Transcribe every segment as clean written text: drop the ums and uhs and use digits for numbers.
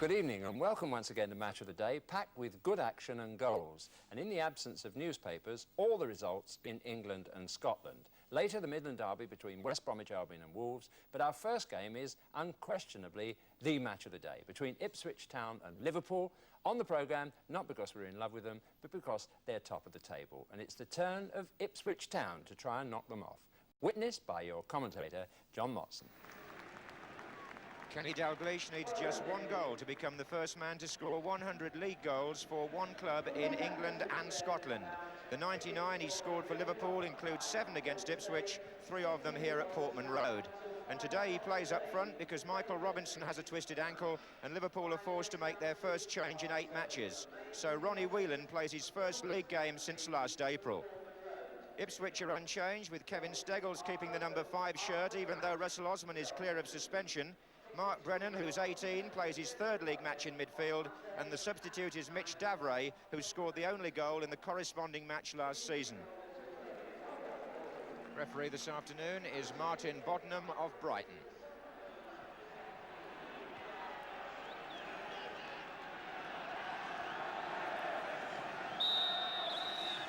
Good evening and welcome once again to Match of the Day, packed with good action and goals. And in the absence of newspapers, all the results in England and Scotland. Later, the Midland Derby between West Bromwich Albion and Wolves. But our first game is unquestionably the Match of the Day between Ipswich Town and Liverpool. On the programme, not because we're in love with them, but because they're top of the table. And it's the turn of Ipswich Town to try and knock them off. Witnessed by your commentator, John Motson. Kenny Dalglish needs just one goal to become the first man to score 100 league goals for one club in England and Scotland. The 99 he scored for Liverpool includes 7 against Ipswich, 3 of them here at Portman Road. And today he plays up front because Michael Robinson has a twisted ankle and Liverpool are forced to make their first change in 8 matches. So Ronnie Whelan plays his first league game since last April. Ipswich are unchanged, with Kevin Steggles keeping the number 5 shirt, even though Russell Osman is clear of suspension. Mark Brennan, who's 18, plays his 3rd league match in midfield, and the substitute is Mitch Davray, who scored the only goal in the corresponding match last season. Referee this afternoon is Martin Bodnam of Brighton.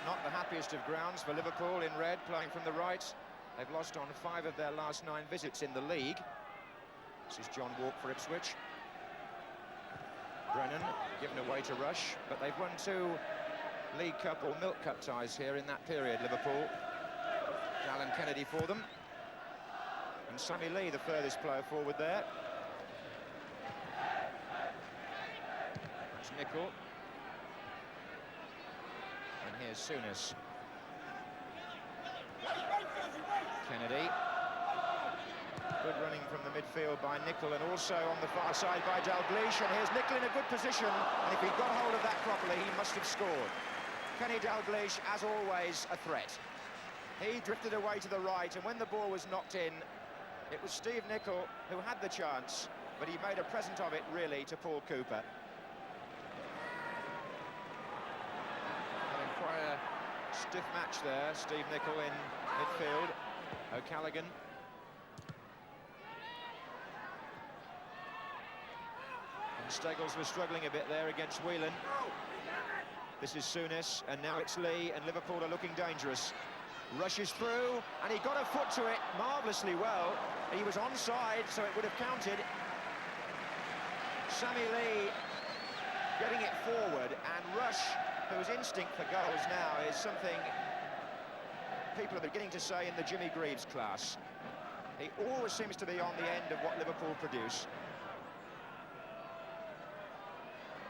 Not the happiest of grounds for Liverpool in red, playing from the right. They've lost on 5 of their last 9 visits in the league. This is John Walk for Ipswich. Brennan given away to Rush, but they've won 2 League Cup or Milk Cup ties here in that period, Liverpool. Alan Kennedy for them. And Sammy Lee, the furthest player forward there. That's Nicol. And here's Souness. Kennedy. Good running from the midfield by Nicol, and also on the far side by Dalglish. And here's Nicol in a good position, and if he got hold of that properly, he must have scored. Kenny Dalglish, as always, a threat. He drifted away to the right, and when the ball was knocked in, it was Steve Nicol who had the chance, but he made a present of it, really, to Paul Cooper. Having quite a stiff match there, Steve Nicol in midfield. O'Callaghan. And Steggles was struggling a bit there against Whelan. This is Souness, and now it's Lee, and Liverpool are looking dangerous. Rushes through, and he got a foot to it marvellously well. He was onside, so it would have counted. Sammy Lee getting it forward, and Rush, whose instinct for goals now is something people are beginning to say in the Jimmy Greaves class. He always seems to be on the end of what Liverpool produce.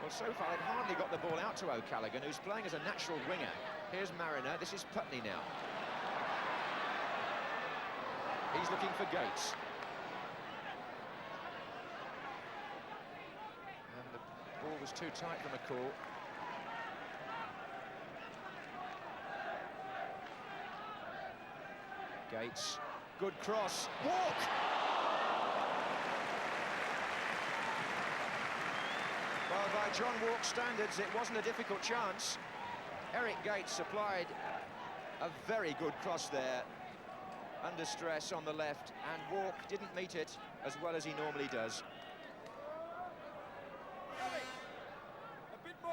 Well, so far they've hardly got the ball out to O'Callaghan, who's playing as a natural winger. Here's Mariner, this is Putney now. He's looking for Gates. And the ball was too tight for McCall. Gates, good cross, Walk! Well, by John Walk's standards, it wasn't a difficult chance. Eric Gates supplied a very good cross there, under stress on the left, and Walk didn't meet it as well as he normally does.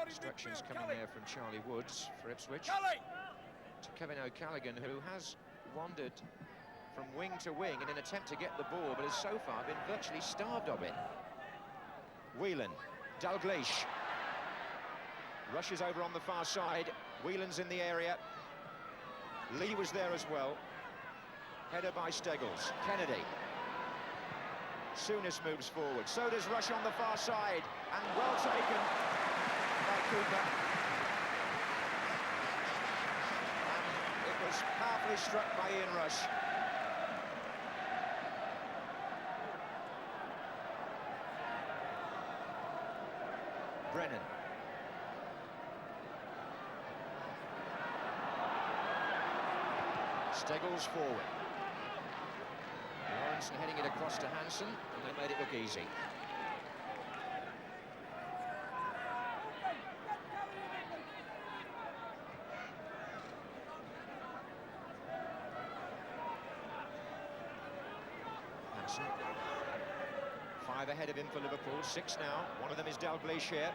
Instructions coming there from Charlie Woods for Ipswich. To Kevin O'Callaghan, who has wandered from wing to wing in an attempt to get the ball, but has so far been virtually starved of it. Whelan. Dalglish rushes over on the far side. Whelan's in the area. Lee was there as well. Header by Steggles. Kennedy. Souness moves forward. So does Rush on the far side. And well taken by Cooper. And it was powerfully struck by Ian Rush. Brennan. Steggles forward. Lawrenson heading it across to Hansen, and they made it look easy. Hansen 5 ahead of him for Liverpool, 6 now. One of them is Dalglish here.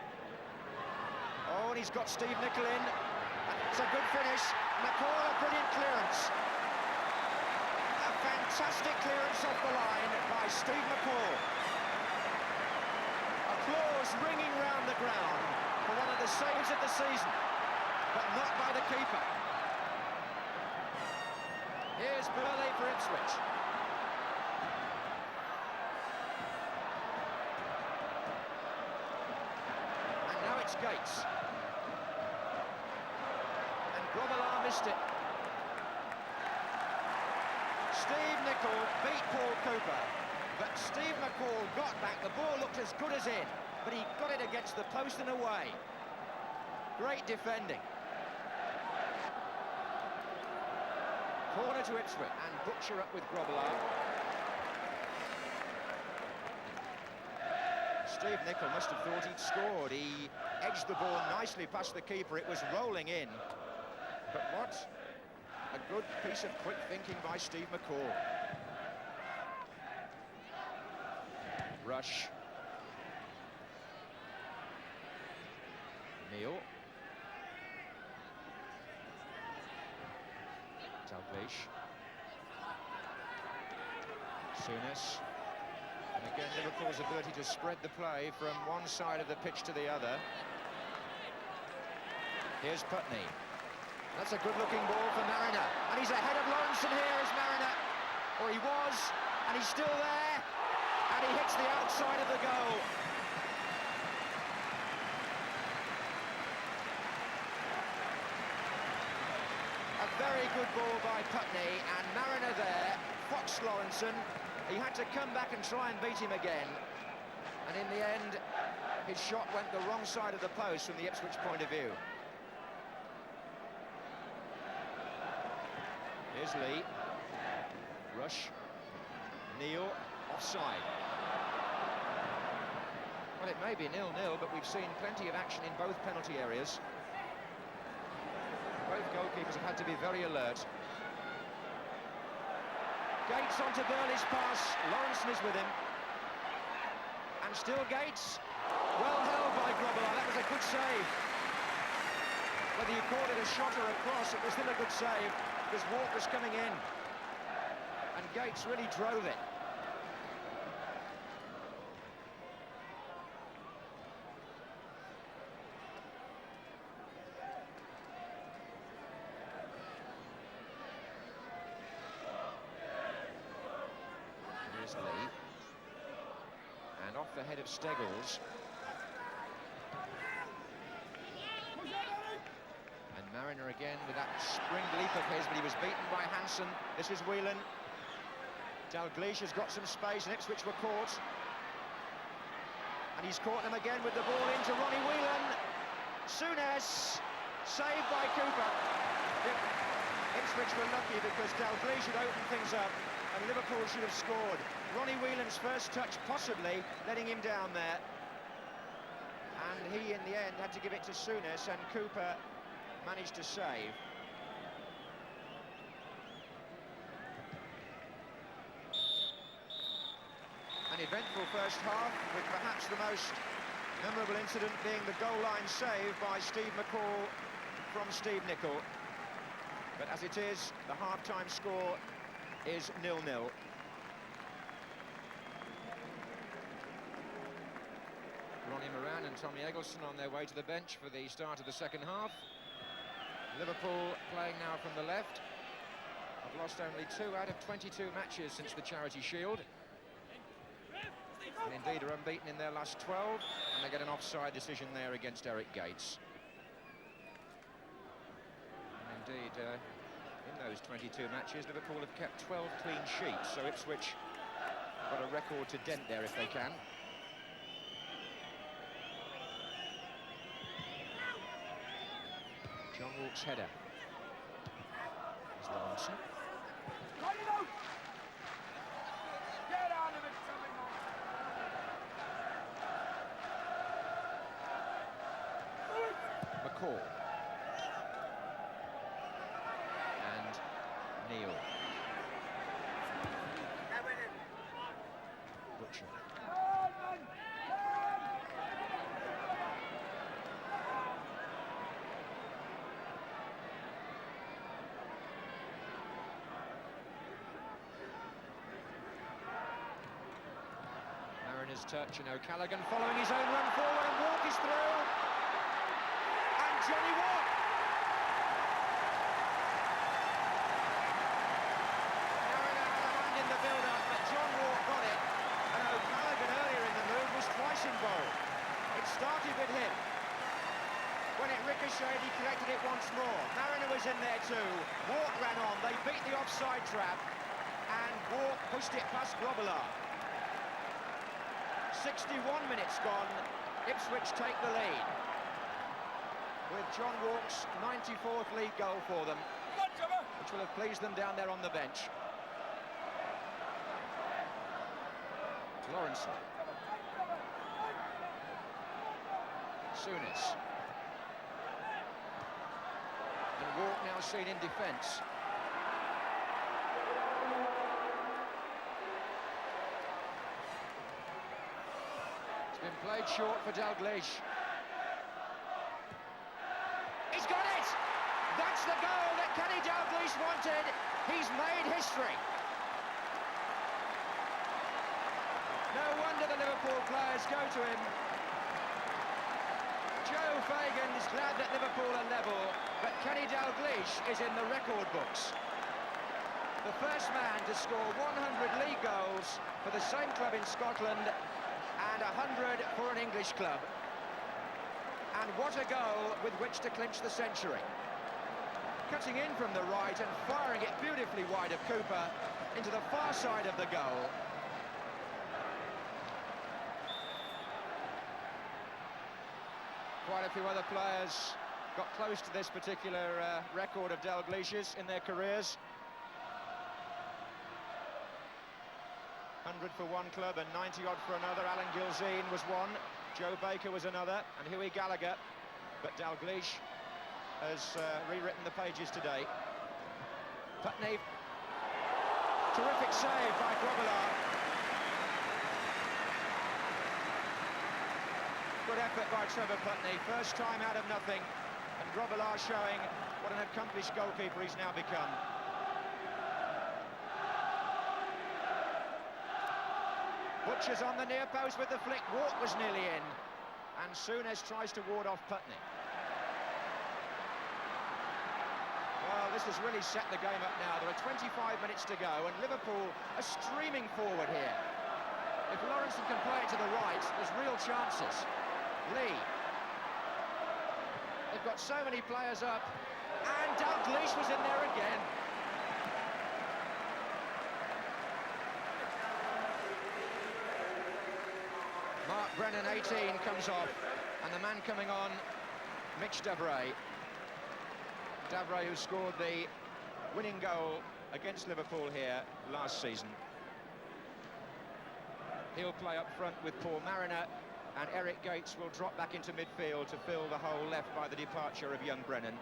Oh, and he's got Steve Nicol in. It's a good finish. McCall, a brilliant clearance. A fantastic clearance off the line by Steve McCall. Applause ringing round the ground for one of the saves of the season, but not by the keeper. Here's Burley for Ipswich. And now it's Gates. And Grobbelaar missed it. Steve Nicol beat Paul Cooper, but Steve McCall got back. The ball looked as good as in, but he got it against the post and away. Great defending. Corner to Ipswich, and Butcher up with Grobbelaar. Steve Nicol must have thought he'd scored. He edged the ball nicely past the keeper. It was rolling in. But what a good piece of quick thinking by Steve McCall. Rush. Neil. Dalglish. Souness. And again, Liverpool's ability to spread the play from one side of the pitch to the other. Here's Putney. That's a good-looking ball for Mariner. And he's ahead of Lawrenson here as Mariner. Or he was, and he's still there. And he hits the outside of the goal. A very good ball by Putney, and Mariner there, Fox Lawrenson. He had to come back and try and beat him again. And in the end, his shot went the wrong side of the post from the Ipswich point of view. Here's Lee. Rush. Neil, offside. Well, it may be 0-0, but we've seen plenty of action in both penalty areas. Both goalkeepers have had to be very alert. Gates onto Burley's pass. Lawrenson is with him. And still Gates. Well held by Grobbelaar. That was a good save. Whether you called it a shot or a cross, it was still a good save because Ward was coming in. And Gates really drove it. Lee. And off the head of Steggles. And Mariner again with that spring leap of his, but he was beaten by Hansen. This is Whelan. Dalglish has got some space, and Ipswich were caught. And he's caught them again with the ball into Ronnie Whelan. Souness, saved by Cooper. Ipswich were lucky because Dalglish had opened things up, and Liverpool should have scored. Ronnie Whelan's first touch possibly letting him down there. And he, in the end, had to give it to Souness, and Cooper managed to save. An eventful first half, with perhaps the most memorable incident being the goal line save by Steve McCall from Steve Nicol. But as it is, the half-time score is 0-0. Ronnie Moran and Tommy Eggleston on their way to the bench for the start of the second half. Liverpool playing now from the left. Have lost only 2 out of 22 matches since the Charity Shield. And indeed are unbeaten in their last 12, and they get an offside decision there against Eric Gates. And indeed, in those 22 matches, Liverpool have kept 12 clean sheets, so Ipswich got a record to dent there if they can. John Walk's header. Here's Lawrenson. McCall. And Neil. Butcher. Defender's touch, and O'Callaghan following his own run forward, and Walk is through. And Johnny Walk. Mariner had a hand in the build-up, but John Walk got it. And O'Callaghan earlier in the move was twice involved. It started with him. When it ricocheted, he collected it once more. Mariner was in there too. Walk ran on. They beat the offside trap. And Walk pushed it past Grobbelaar. 61 minutes gone. Ipswich take the lead. With John Walk's 94th league goal for them, which will have pleased them down there on the bench. Lawrence. Souness. And Walk now seen in defence. It's been played short for Dalglish. He's got it! That's the goal that Kenny Dalglish wanted. He's made history. No wonder the Liverpool players go to him. Joe Fagan's glad that Liverpool are level, but Kenny Dalglish is in the record books. The first man to score 100 league goals for the same club in Scotland and 100 for an English club. And what a goal with which to clinch the century. Cutting in from the right and firing it beautifully wide of Cooper into the far side of the goal. Quite a few other players got close to this particular record of Dalglish's in their careers. 100 for one club and 90-odd for another. Alan Gilzean was one, Joe Baker was another, and Hughie Gallagher. But Dalglish has rewritten the pages today. Putney, terrific save by Grobbelaar. Good effort by Trevor Putney, first time out of nothing, and Grobbelaar showing what an accomplished goalkeeper he's now become. Butcher's on the near post with the flick. Walk was nearly in, and Souness tries to ward off Putney. Well, this has really set the game up now. There are 25 minutes to go, and Liverpool are streaming forward here. If Lawrence can play it to the right, there's real chances. Lee. They've got so many players up, and Dalglish was in there again. Mark Brennan, 18, comes off, and the man coming on, Mitch Davray. Davray, who scored the winning goal against Liverpool here last season. He'll play up front with Paul Mariner, and Eric Gates will drop back into midfield to fill the hole left by the departure of young Brennan.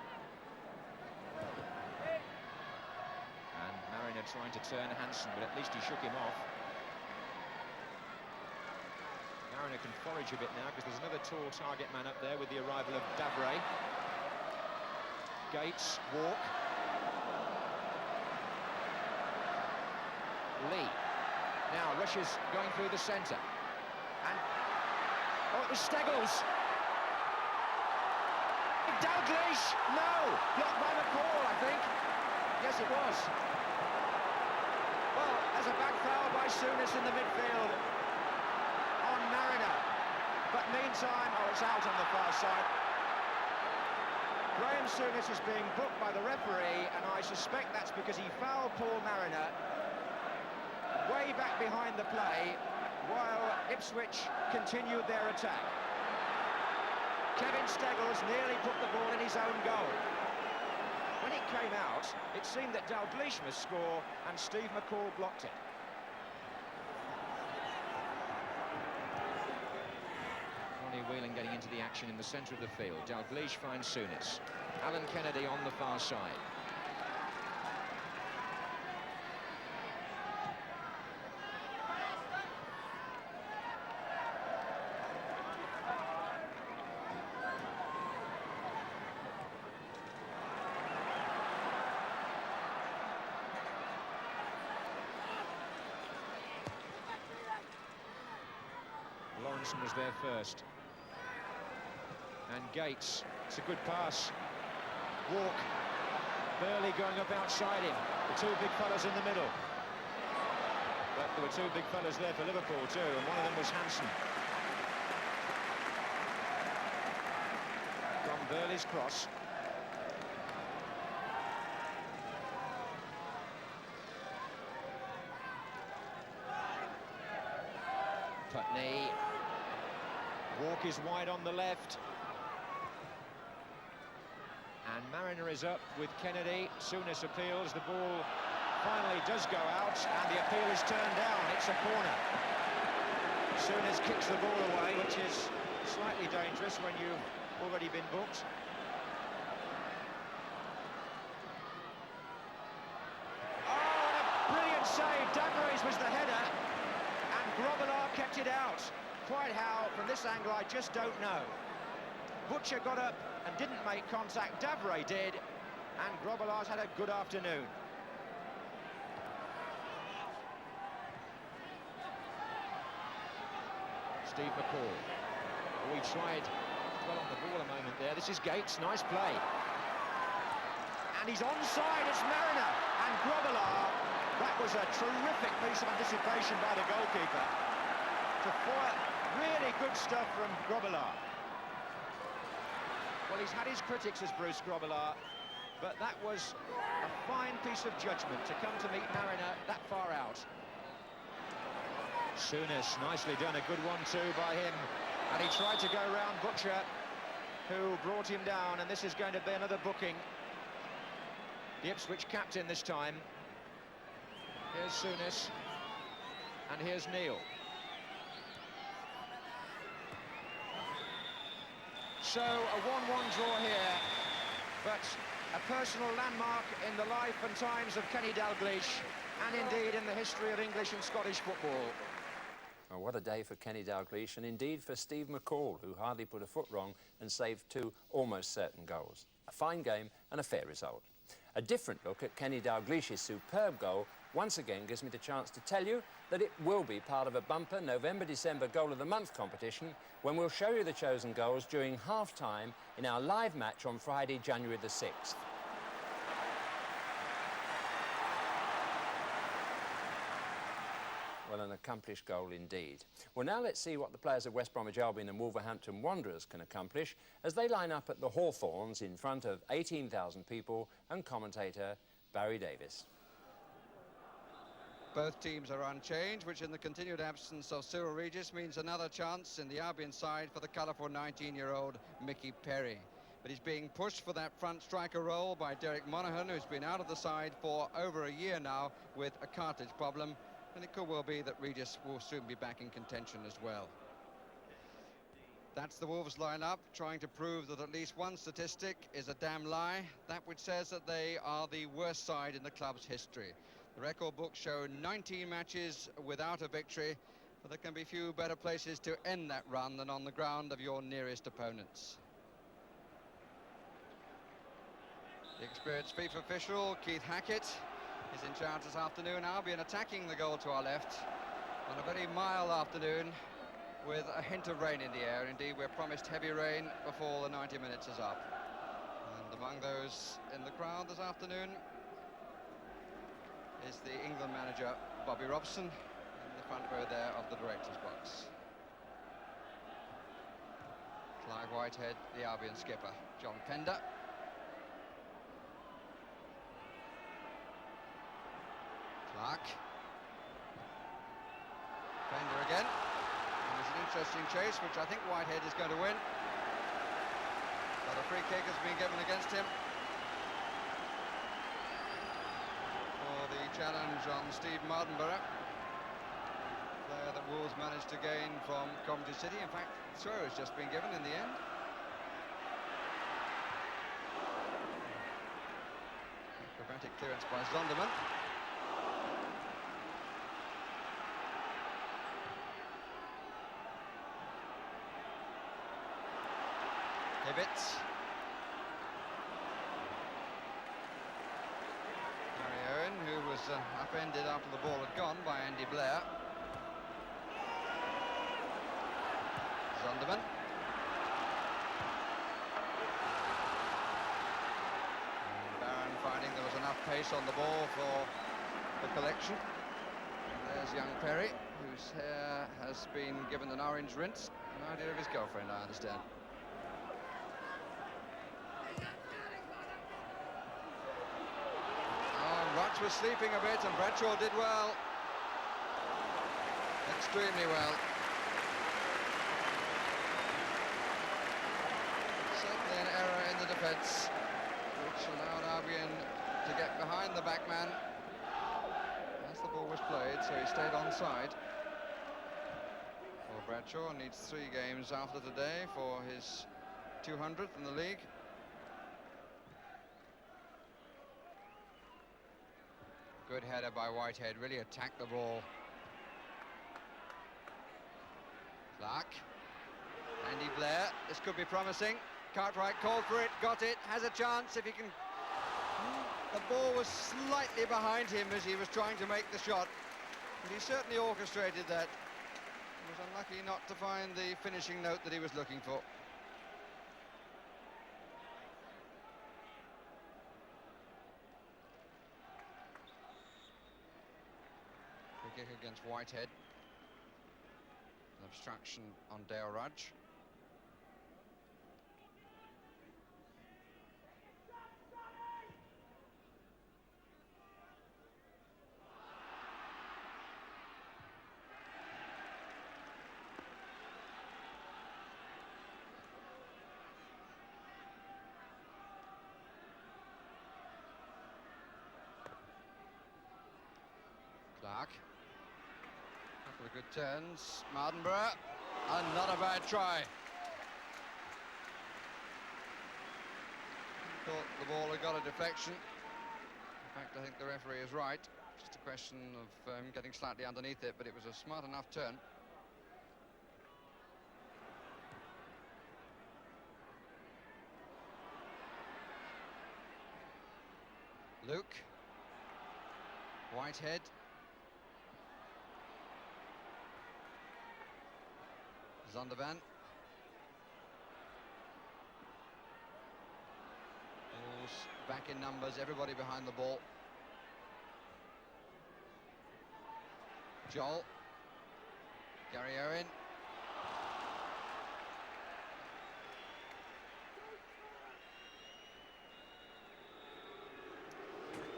And Mariner trying to turn Hansen, but at least he shook him off. Mariner can forage a bit now because there's another tall target man up there with the arrival of Davray. Gates, Walk. Lee. Now rushes going through the centre. And oh, it was Steggles. Dalglish, no! Blocked by McCall, I think. Yes, it was. Well, there's a back foul by Souness in the midfield on Mariner. But meantime, oh, it's out on the far side. Graham Souness is being booked by the referee, and I suspect that's because he fouled Paul Mariner way back behind the play while Ipswich continued their attack. Kevin Steggles nearly put the ball in his own goal. When it came out, it seemed that Dalglish must score, and Steve McCall blocked it. Whelan getting into the action in the centre of the field. Dalglish finds Souness. Alan Kennedy on the far side. Lawrenson was there first. And Gates, it's a good pass. Walk, Burley going up outside him. The two big fellas in the middle. But there were two big fellas there for Liverpool too, and one of them was Hansen. From Burley's cross. Putney. Walk is wide on the left. And Mariner is up with Kennedy. Souness appeals. The ball finally does go out, and the appeal is turned down. It's a corner. Souness kicks the ball away, which is slightly dangerous when you've already been booked. Oh, and a brilliant save. Davra's was the header, and Grobbelaar kept it out. Quite how, from this angle, I just don't know. Butcher got up and didn't make contact. Davray did, and Grobbelaar's had a good afternoon. Steve McCall. Oh, he tried well on the ball a moment there. This is Gates, nice play. And he's onside, it's Mariner. And Grobbelaar, that was a terrific piece of anticipation by the goalkeeper. To foil, really good stuff from Grobbelaar. Well, he's had his critics as Bruce Grobbelaar, but that was a fine piece of judgment to come to meet Mariner that far out. Souness, nicely done, a good 1-2 by him, and he tried to go round Butcher, who brought him down, and this is going to be another booking. The Ipswich captain this time. Here's Souness, and here's Neil. So a 1-1 draw here, but a personal landmark in the life and times of Kenny Dalglish, and indeed in the history of English and Scottish football. Well, what a day for Kenny Dalglish, and indeed for Steve McCall, who hardly put a foot wrong and saved two almost certain goals. A fine game and a fair result. A different look at Kenny Dalglish's superb goal once again gives me the chance to tell you that it will be part of a bumper November-December Goal of the Month competition, when we'll show you the chosen goals during half-time in our live match on Friday, January the 6th. Well, an accomplished goal indeed. Well, now let's see what the players of West Bromwich Albion and Wolverhampton Wanderers can accomplish as they line up at the Hawthorns in front of 18,000 people and commentator Barry Davis. Both teams are unchanged, which in the continued absence of Cyril Regis means another chance in the Albion side for the colourful 19-year-old Mickey Perry. But he's being pushed for that front striker role by Derek Monaghan, who's been out of the side for over a year now with a cartilage problem. And it could well be that Regis will soon be back in contention as well. That's the Wolves line-up, trying to prove that at least one statistic is a damn lie, that which says that they are the worst side in the club's history. The record books show 19 matches without a victory, but there can be few better places to end that run than on the ground of your nearest opponents. The experienced FIFA official, Keith Hackett, is in charge this afternoon. Albion attacking the goal to our left on a very mild afternoon with a hint of rain in the air. Indeed, we're promised heavy rain before the 90 minutes is up. And among those in the crowd this afternoon is the England manager, Bobby Robson, in the front row there of the director's box. Clive Whitehead, the Albion skipper, John Pender. Clark. Pender again. And there's an interesting chase, which I think Whitehead is going to win. But a free kick has been given against him for the challenge on Steve Mardenborough. Player that Wolves managed to gain from Coventry City. In fact, throw has just been given in the end. Acrobatic clearance by Zonderman. Hibbett. Harry Owen, who was upended after the ball had gone by Andy Blair. Zondervan. Barron finding there was enough pace on the ball for the collection. And there's young Perry, whose hair has been given an orange rinse. An idea of his girlfriend, I understand. Rudge was sleeping a bit, and Bradshaw did well. Extremely well. Certainly an error in the defence, which allowed Albion to get behind the backman as the ball was played, so he stayed onside. Well, Bradshaw needs 3 games after today for his 200th in the league. Good header by Whitehead, really attacked the ball. Clark. Andy Blair, this could be promising. Cartwright called for it, got it, has a chance if he can. The ball was slightly behind him as he was trying to make the shot, but he certainly orchestrated that. He was unlucky not to find the finishing note that he was looking for. Kick against Whitehead. An obstruction on Dale Rudge. Clark. Couple of good turns. Mardenborough, and not a bad try. Thought the ball had got a deflection. In fact, I think the referee is right. Just a question of getting slightly underneath it, but it was a smart enough turn. Luke. Whitehead. Zondervan. Bulls back in numbers, everybody behind the ball. Joel. Gary Owen.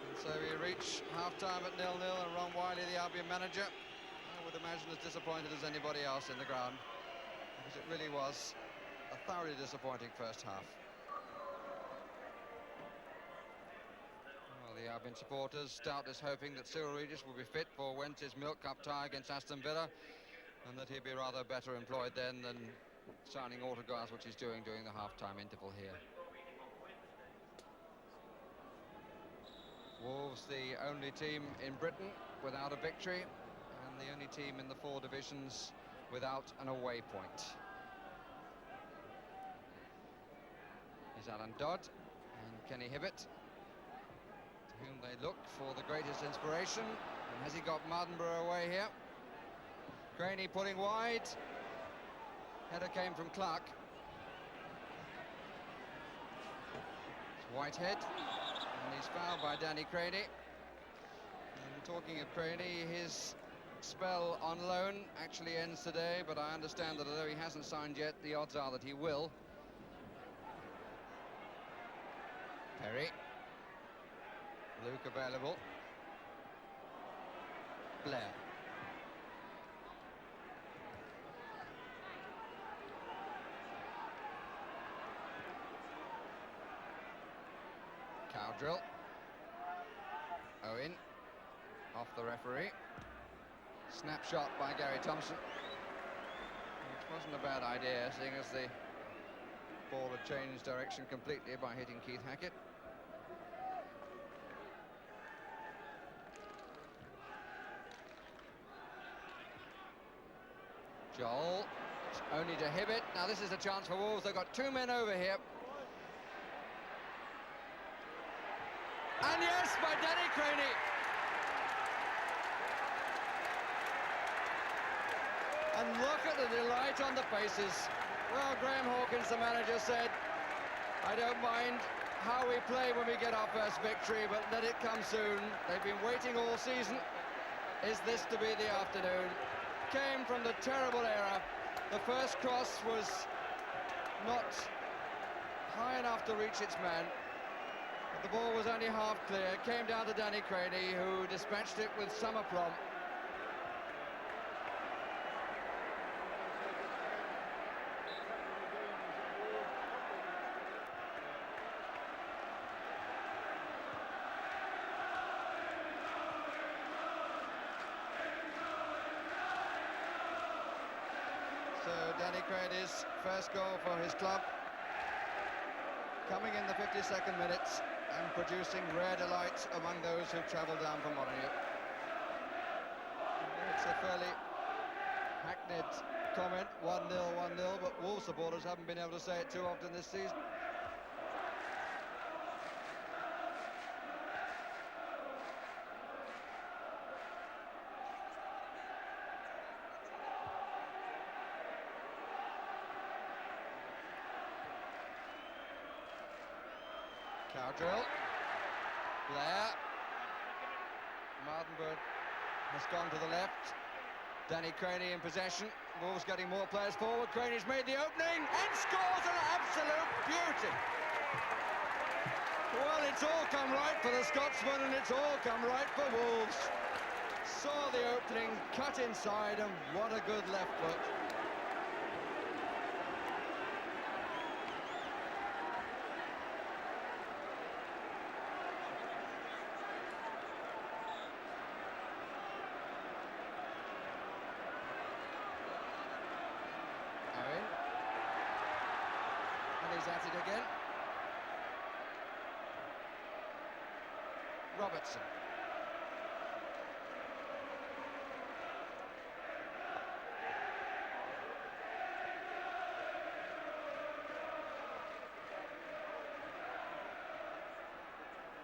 And so we reach half-time at 0-0, and Ron Wiley, the Albion manager, I would imagine as disappointed as anybody else in the ground. Because it really was a thoroughly disappointing first half. Well, the Albion supporters doubtless hoping that Cyril Regis will be fit for Wednesday's Milk Cup tie against Aston Villa, and that he'll be rather better employed then than signing autographs, which he's doing during the half-time interval here. Wolves, the only team in Britain without a victory, and the only team in the 4 divisions without an away point. Here's Alan Dodd and Kenny Hibbett, to whom they look for the greatest inspiration. And has he got Mardenborough away here? Graney pulling wide. Header came from Clark. It's Whitehead, and he's fouled by Danny Craney. And talking of Craney, his spell on loan actually ends today, but I understand that although he hasn't signed yet, the odds are that he will. Perry. Luke available. Blair. Cowdrill. Owen. Off the referee. Snapshot by Gary Thompson, which wasn't a bad idea, seeing as the ball had changed direction completely by hitting Keith Hackett. Joel, it's only to Hibbett. Now this is a chance for Wolves. They've got 2 men over here. And yes, by Danny Craney. And look at the delight on the faces Well, Graham Hawkins, the manager, said, "I don't mind how we play when we get our first victory, but let it come soon. They've been waiting all season. Is this to be the afternoon?" Came from the terrible era. The first cross was not high enough to reach its man. But the ball was only half clear. Came down to Danny Craney, who dispatched it with some aplomb. So Danny Craney's first goal for his club, coming in the 52nd minutes and producing rare delight among those who've travelled down from Molineux. It's a fairly hackneyed comment, 1-0, 1-0, but Wolves supporters haven't been able to say it too often this season. Cowdrill, Blair, Mardenberg has gone to the left, Danny Craney in possession, Wolves getting more players forward, Craney's made the opening and scores an absolute beauty. Well, it's all come right for the Scotsman and it's all come right for Wolves. Saw the opening, cut inside, and what a good left foot. He's at it again. Robertson.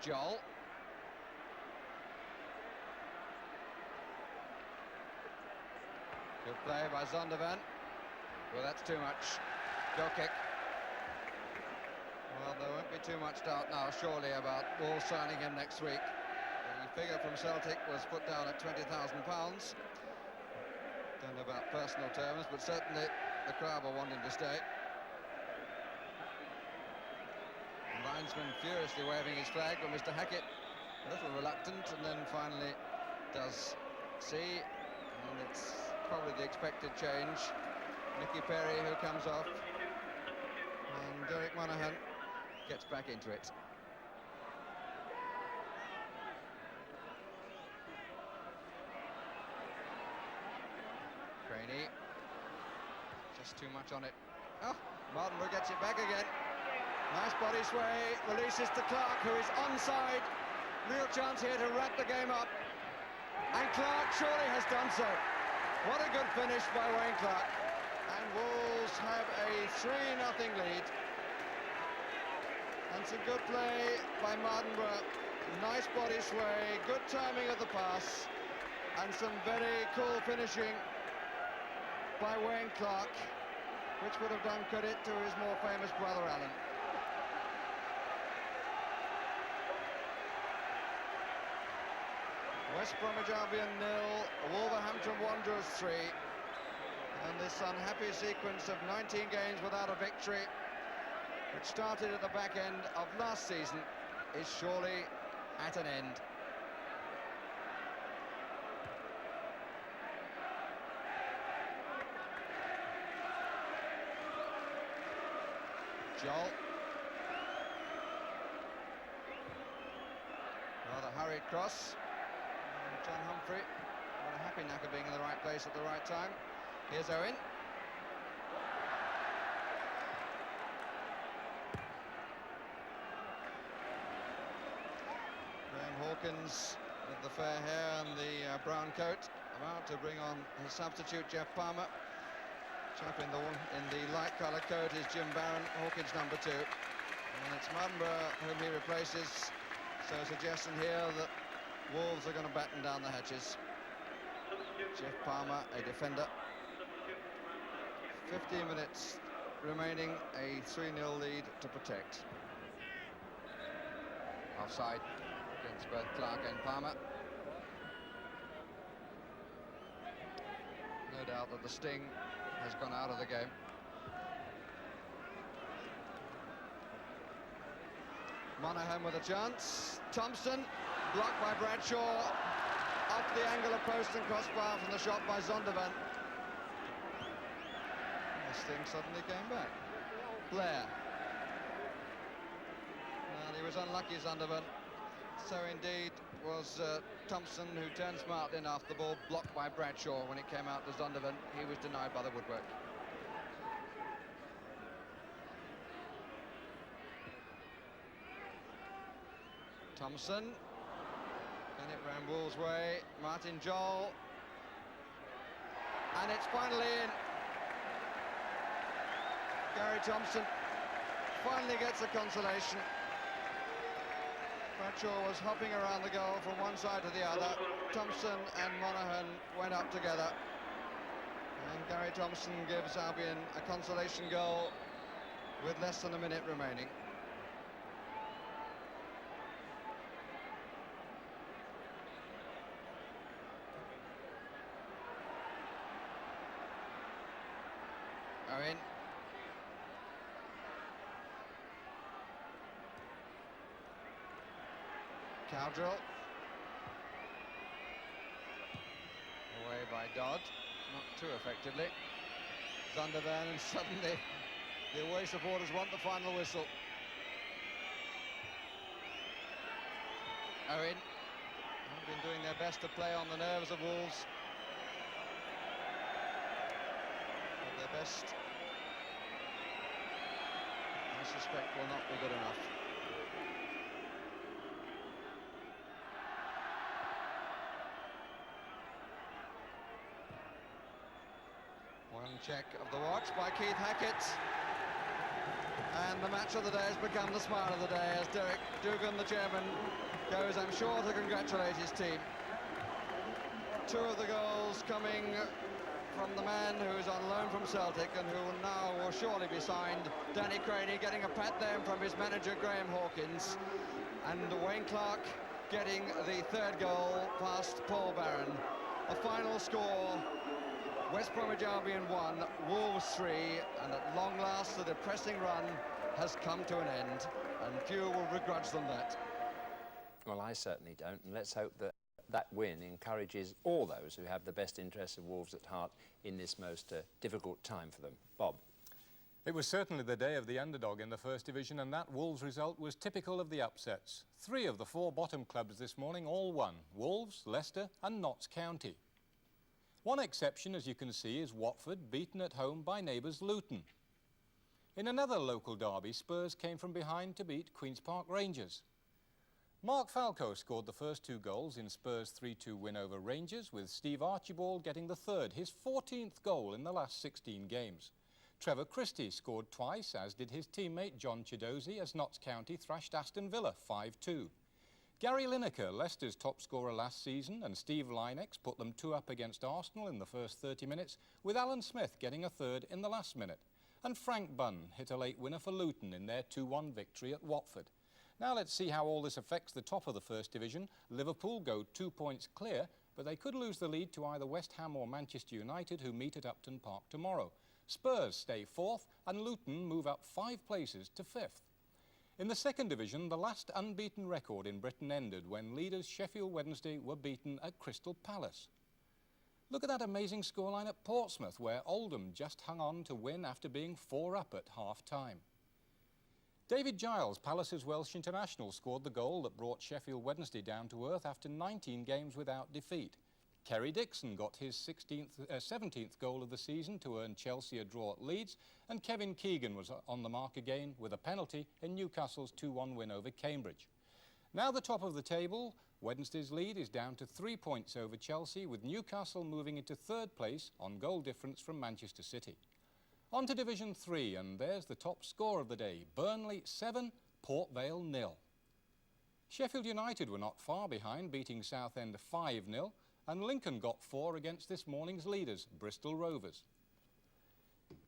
Joel. Good play by Zondervan. Well, that's too much. Goal kick. Well, there won't be too much doubt now, surely, about Wolves signing him next week. The figure from Celtic was put down at £20,000. Don't know about personal terms, but certainly the crowd will want him to stay. The linesman furiously waving his flag, but Mr. Hackett a little reluctant, and then finally does see, and it's probably the expected change. Mickey Perry, who comes off, and Derek Monaghan gets back into it. Craney, just too much on it. Oh, Mardenberg gets it back again. Nice body sway, releases to Clark, who is onside. Real chance here to wrap the game up. And Clark surely has done so. What a good finish by Wayne Clark. And Wolves have a 3-0 lead. And some good play by Mardenberg. Nice body sway, good timing of the pass, and some very cool finishing by Wayne Clark, which would have done credit to his more famous brother Alan. West Bromwich Albion 0, Wolverhampton Wanderers 3, and this unhappy sequence of 19 games without a victory, which started at the back end of last season, is surely at an end. Joel. Rather hurried cross. John Humphrey. What a happy knacker being in the right place at the right time. Here's Owen. Hawkins with the fair hair and the brown coat, about to bring on his substitute Jeff Palmer. Chap in the light colour coat is Jim Barron, Hawkins number 2, and it's Mardenberg whom he replaces. So a suggestion here that Wolves are going to batten down the hatches. Jeff Palmer, a defender. 15 minutes remaining, a 3-0 lead to protect. Offside against both Clark and Palmer. No doubt that the sting has gone out of the game. Monaghan with a chance. Thompson, blocked by Bradshaw. Off the angle of post and crossbar from the shot by Zondervan. The sting suddenly came back. Blair. And he was unlucky, Zondervan. So indeed was Thompson, who turned smartly enough. The ball blocked by Bradshaw when it came out to Zondervan. He was denied by the woodwork. Thompson. And it ran Wolves' way. Martin Joel. And it's finally in. Gary Thompson finally gets a consolation. Bradshaw was hopping around the goal from one side to the other. Thompson and Monaghan went up together. And Gary Thompson gives Albion a consolation goal with less than a minute remaining. Owen. Cowdrell. Away by Dodd, not too effectively. Zondervan, and suddenly the away supporters want the final whistle. Owen have been doing their best to play on the nerves of Wolves. But their best, I suspect, will not be good enough. One check of the watch by Keith Hackett. And the match of the day has become the smile of the day as Derek Dugan, the chairman, goes, I'm sure, to congratulate his team. Two of the goals coming from the man who is on loan from Celtic and who now will surely be signed. Danny Craney getting a pat then from his manager Graham Hawkins, and Wayne Clark getting the third goal past Paul Barron. A final score: West Bromwich Albion 1, Wolves 3, and at long last the depressing run has come to an end, and few will begrudge them that. Well, I certainly don't, and let's hope that that win encourages all those who have the best interests of Wolves at heart in this most difficult time for them. Bob. It was certainly the day of the underdog in the First Division, and that Wolves result was typical of the upsets. 3 of the 4 bottom clubs this morning all won: Wolves, Leicester and Notts County. One exception, as you can see, is Watford, beaten at home by neighbours Luton. In another local derby, Spurs came from behind to beat Queen's Park Rangers. Mark Falco scored the first 2 goals in Spurs' 3-2 win over Rangers, with Steve Archibald getting the third, his 14th goal in the last 16 games. Trevor Christie scored twice, as did his teammate John Chidozie, as Notts County thrashed Aston Villa 5-2. Gary Lineker, Leicester's top scorer last season, and Steve Lynex put them 2 up against Arsenal in the first 30 minutes, with Alan Smith getting a third in the last minute. And Frank Bunn hit a late winner for Luton in their 2-1 victory at Watford. Now let's see how all this affects the top of the First Division. Liverpool go 2 points clear, but they could lose the lead to either West Ham or Manchester United, who meet at Upton Park tomorrow. Spurs stay 4th, and Luton move up 5 places to 5th. In the Second Division, the last unbeaten record in Britain ended when leaders Sheffield Wednesday were beaten at Crystal Palace. Look at that amazing scoreline at Portsmouth, where Oldham just hung on to win after being 4 up at half-time. David Giles, Palace's Welsh international, scored the goal that brought Sheffield Wednesday down to earth after 19 games without defeat. Kerry Dixon got his 17th goal of the season to earn Chelsea a draw at Leeds, and Kevin Keegan was on the mark again with a penalty in Newcastle's 2-1 win over Cambridge. Now the top of the table, Wednesday's lead is down to 3 points over Chelsea, with Newcastle moving into 3rd place on goal difference from Manchester City. On to Division 3, and there's the top score of the day: Burnley 7, Port Vale 0. Sheffield United were not far behind, beating Southend 5-0, and Lincoln got 4 against this morning's leaders, Bristol Rovers.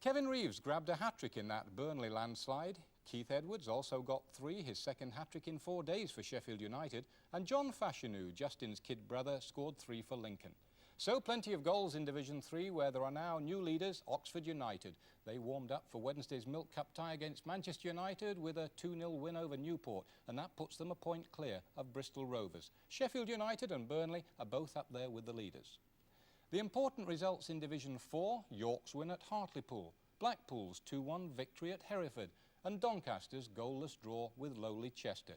Kevin Reeves grabbed a hat-trick in that Burnley landslide. Keith Edwards also got 3, his second hat-trick in 4 days for Sheffield United. And John Fashanu, Justin's kid brother, scored 3 for Lincoln. So plenty of goals in Division 3, where there are now new leaders, Oxford United. They warmed up for Wednesday's Milk Cup tie against Manchester United with a 2-0 win over Newport, and that puts them a point clear of Bristol Rovers. Sheffield United and Burnley are both up there with the leaders. The important results in Division 4, York's win at Hartlepool, Blackpool's 2-1 victory at Hereford, and Doncaster's goalless draw with lowly Chester.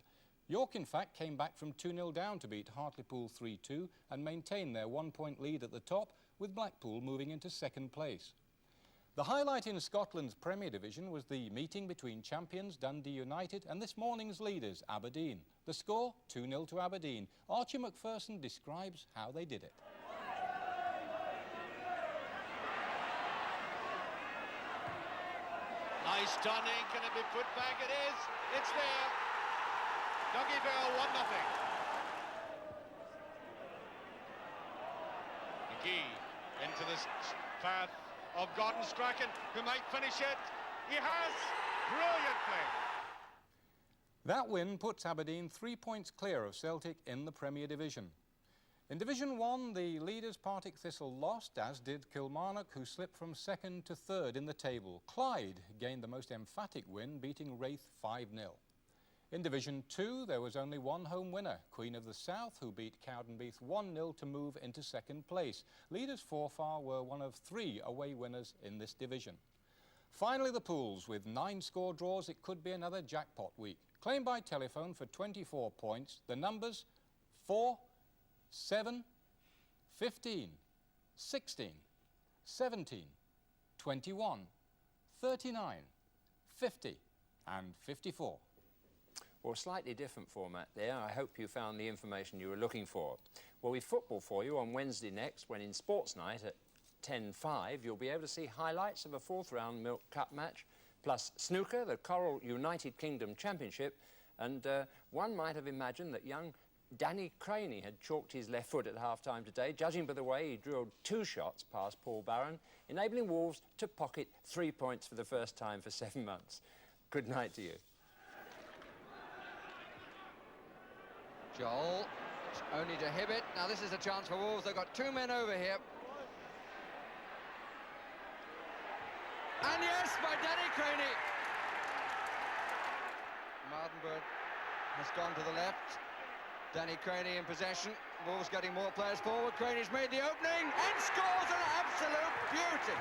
York, in fact, came back from 2-0 down to beat Hartlepool 3-2 and maintain their 1-point lead at the top, with Blackpool moving into second place. The highlight in Scotland's Premier Division was the meeting between champions Dundee United and this morning's leaders, Aberdeen. The score, 2-0 to Aberdeen. Archie McPherson describes how they did it. Nice turning, can it be put back? It is, it's there. Dougie Bell, 1-0. McGee into this path of Gordon Strachan, who might finish it. He has! Brilliant play. That win puts Aberdeen 3 points clear of Celtic in the Premier Division. In Division 1, the leaders Partick Thistle lost, as did Kilmarnock, who slipped from 2nd to 3rd in the table. Clyde gained the most emphatic win, beating Wraith 5-0. In Division 2, there was only one home winner, Queen of the South, who beat Cowdenbeath 1-0 to move into second place. Leaders Forfar were one of 3 away winners in this division. Finally, the pools. With 9 score draws, it could be another jackpot week. Claim by telephone for 24 points. The numbers 4, 7, 15, 16, 17, 21, 39, 50 and 54. Well, slightly different format there. I hope you found the information you were looking for. Well, we've football for you on Wednesday next, when in Sports Night at 10:05 you'll be able to see highlights of a 4th round Milk Cup match, plus snooker, the Coral United Kingdom Championship, and one might have imagined that young Danny Craney had chalked his left foot at half-time today, judging by the way he drilled 2 shots past Paul Barron, enabling Wolves to pocket 3 points for the first time for 7 months. Good night to you. Joel, it's only to Hibbett. Now this is a chance for Wolves. They've got 2 men over here. And yes, by Danny Craney. Mardenberg has gone to the left. Danny Craney in possession. Wolves getting more players forward. Craney's made the opening and scores an absolute beauty.